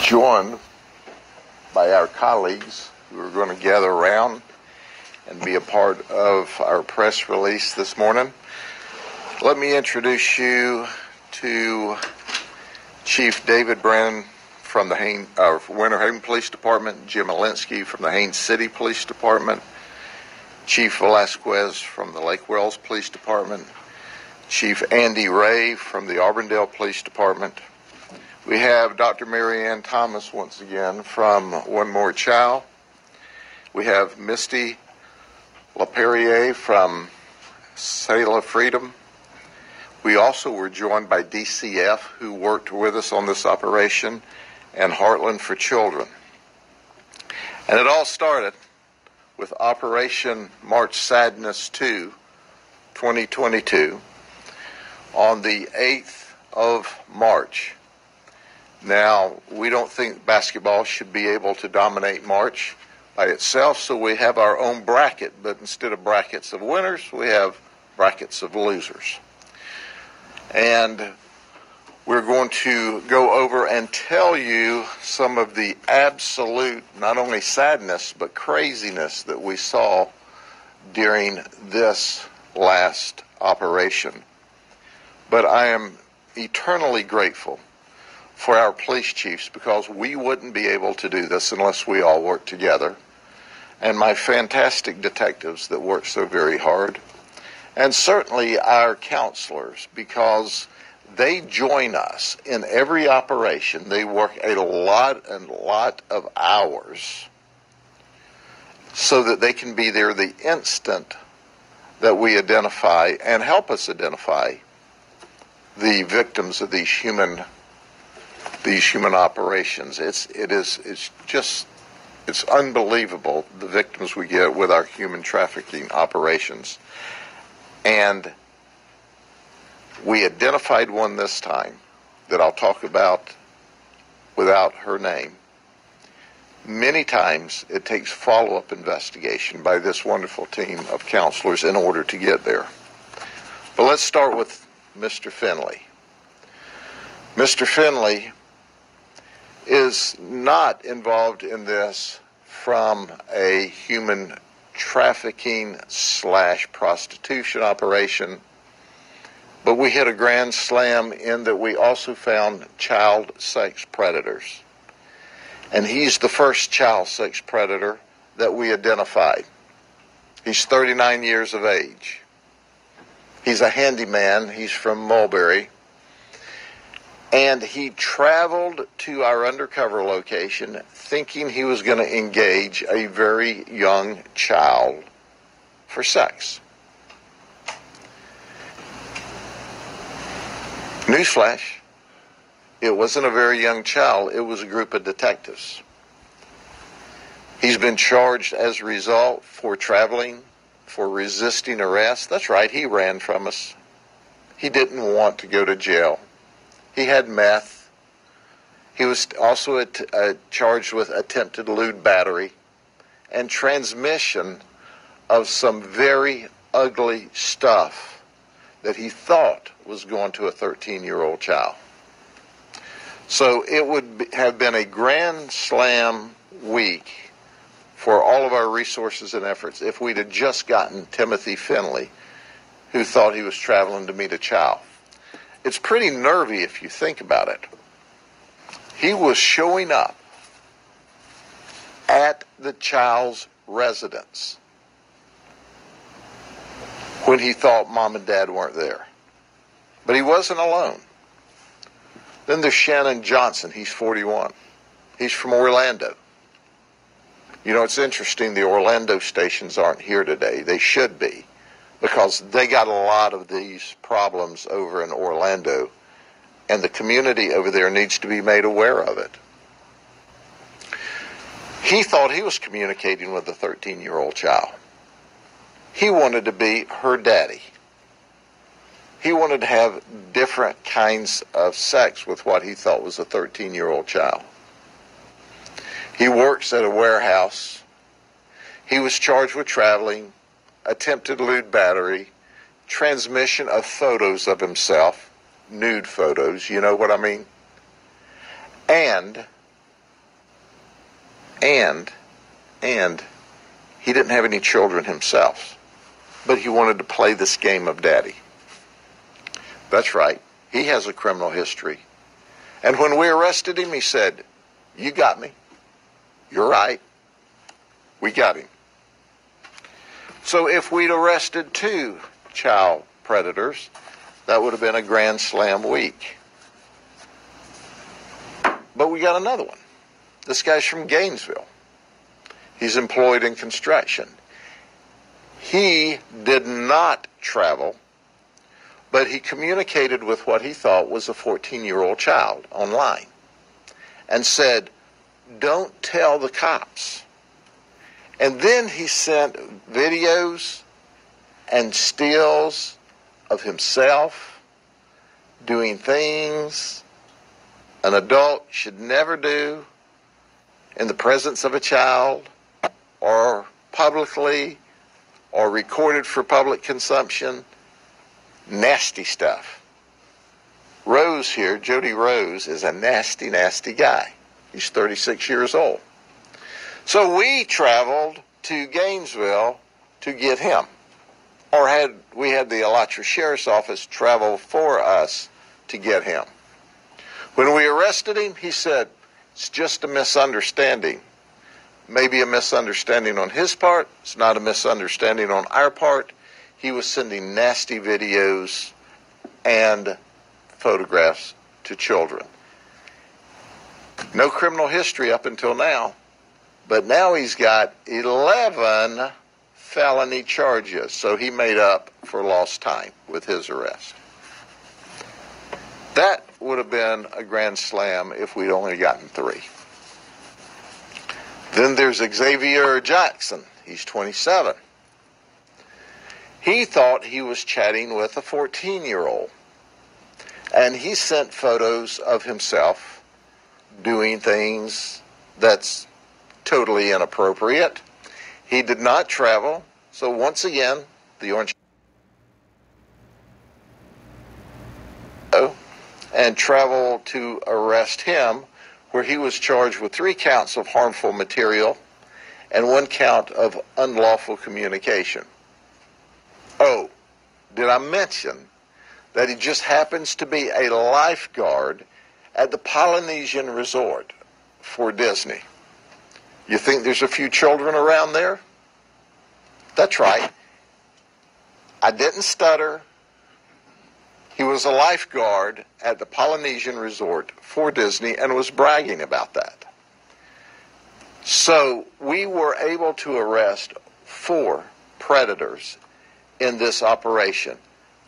joined by our colleagues who are going to gather around and be a part of our press release this morning. Let me introduce you to Chief David Brennan from the Winter Haven Police Department, Jim Alinsky from the Haines City Police Department, Chief Velasquez from the Lake Wells Police Department, Chief Andy Ray from the Auburndale Police Department. We have Dr. Mary Ann Thomas once again from One More Child. We have Misty LaPerriere from Sail of Freedom. We also were joined by DCF, who worked with us on this operation, and Heartland for Children. And it all started with Operation March Sadness 2, 2022, on the 8th of March. Now, we don't think basketball should be able to dominate March by itself, so we have our own bracket, but instead of brackets of winners, we have brackets of losers. And we're going to go over and tell you some of the absolute, not only sadness, but craziness that we saw during this last operation. But I am eternally grateful for our police chiefs, because we wouldn't be able to do this unless we all work together, and my fantastic detectives that work so very hard, and certainly our counselors, because they join us in every operation. They work a lot of hours so that they can be there the instant that we identify and help us identify the victims of these human operations. It's unbelievable, the victims we get with our human trafficking operations. And we identified one this time that I'll talk about without her name. Many times it takes follow-up investigation by this wonderful team of counselors in order to get there. But let's start with Mr. Finley. Mr. Finley is not involved in this from a human trafficking / prostitution operation, but we hit a grand slam in that we also found child sex predators. And he's the first child sex predator that we identified. He's 39 years of age. He's a handyman. He's from Mulberry. And he traveled to our undercover location thinking he was going to engage a very young child for sex. Newsflash, it wasn't a very young child, it was a group of detectives. He's been charged as a result for traveling, for resisting arrest. That's right, he ran from us. He didn't want to go to jail. He had meth. He was also charged with attempted lewd battery and transmission of some very ugly stuff that he thought was going to a 13-year-old child. So it would have been a grand slam week for all of our resources and efforts if we'd have just gotten Timothy Finley, who thought he was traveling to meet a child. It's pretty nervy if you think about it. He was showing up at the child's residence when he thought mom and dad weren't there. But he wasn't alone. Then there's Shannon Johnson. He's 41. He's from Orlando. You know, it's interesting, the Orlando stations aren't here today. They should be, because they got a lot of these problems over in Orlando, and the community over there needs to be made aware of it. He thought he was communicating with a 13-year-old child. He wanted to be her daddy. He wanted to have different kinds of sex with what he thought was a 13-year-old child. He works at a warehouse. He was charged with traveling, attempted lewd battery, transmission of photos of himself, nude photos, you know what I mean? And And he didn't have any children himself, but he wanted to play this game of daddy. That's right. He has a criminal history. And when we arrested him, he said, "You got me. You're right. We got him." So if we'd arrested 2 child predators, that would have been a grand slam week. But we got another one. This guy's from Gainesville. He's employed in construction. He did not travel, but he communicated with what he thought was a 14-year-old child online and said, "Don't tell the cops." And then he sent videos and stills of himself doing things an adult should never do in the presence of a child, or publicly, or recorded for public consumption. Nasty stuff. Rose here, Jody Rose, is a nasty, nasty guy. He's 36 years old. So we traveled to Gainesville to get him. Or we had the Alachua Sheriff's Office travel for us to get him. When we arrested him, he said, "It's just a misunderstanding." Maybe a misunderstanding on his part. It's not a misunderstanding on our part. He was sending nasty videos and photographs to children. No criminal history up until now, but now he's got 11 felony charges, so he made up for lost time with his arrest. That would have been a grand slam if we'd only gotten 3. Then there's Xavier Jackson. He's 27. He thought he was chatting with a 14-year-old, and he sent photos of himself doing things that's totally inappropriate. He did not travel, so once again, the Orange and traveled to arrest him, where he was charged with 3 counts of harmful material and 1 count of unlawful communication. Oh, did I mention that he just happens to be a lifeguard at the Polynesian Resort for Disney? You think there's a few children around there? That's right. I didn't stutter. He was a lifeguard at the Polynesian Resort for Disney and was bragging about that. So we were able to arrest 4 predators in this operation.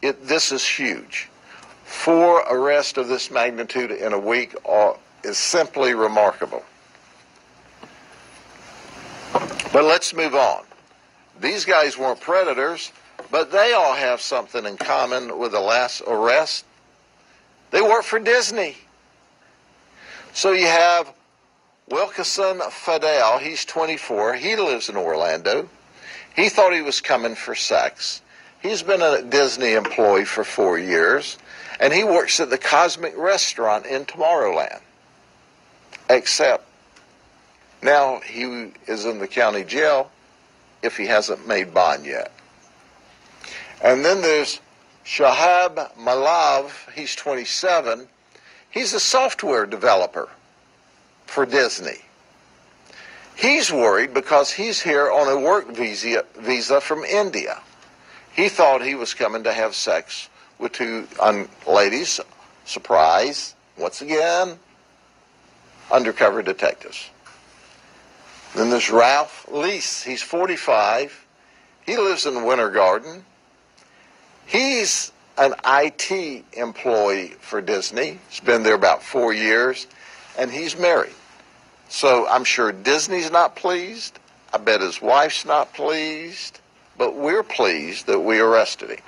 This is huge. 4 arrests of this magnitude in a week is simply remarkable. But let's move on. These guys weren't predators, but they all have something in common with the last arrest. They work for Disney. So you have Wilkeson Fidel. He's 24. He lives in Orlando. He thought he was coming for sex. He's been a Disney employee for 4 years, and he works at the Cosmic Restaurant in Tomorrowland. Except now he is in the county jail if he hasn't made bond yet. And then there's Shahab Malav. He's 27. He's a software developer for Disney. He's worried because he's here on a work visa from India. He thought he was coming to have sex with 2 ladies. Surprise. Once again, undercover detectives. Then there's Ralph Lease. He's 45. He lives in Winter Garden. He's an IT employee for Disney. He's been there about 4 years, and he's married. So I'm sure Disney's not pleased. I bet his wife's not pleased. But we're pleased that we arrested him.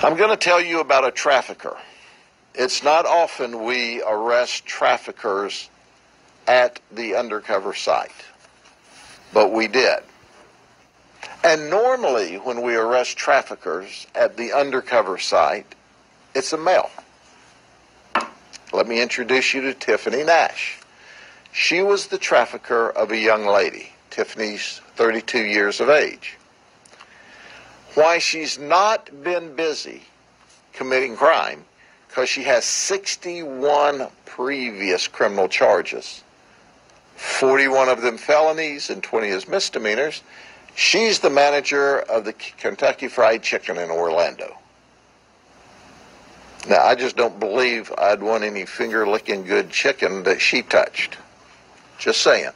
I'm going to tell you about a trafficker. It's not often we arrest traffickers at the undercover site, but we did. And normally when we arrest traffickers at the undercover site, it's a male. Let me introduce you to Tiffany Nash. She was the trafficker of a young lady. Tiffany's 32 years of age. Why she's not been busy committing crime, because she has 61 previous criminal charges, 41 of them felonies and 20 as misdemeanors. She's the manager of the Kentucky Fried Chicken in Orlando. Now, I just don't believe I'd want any finger-licking good chicken that she touched. Just saying.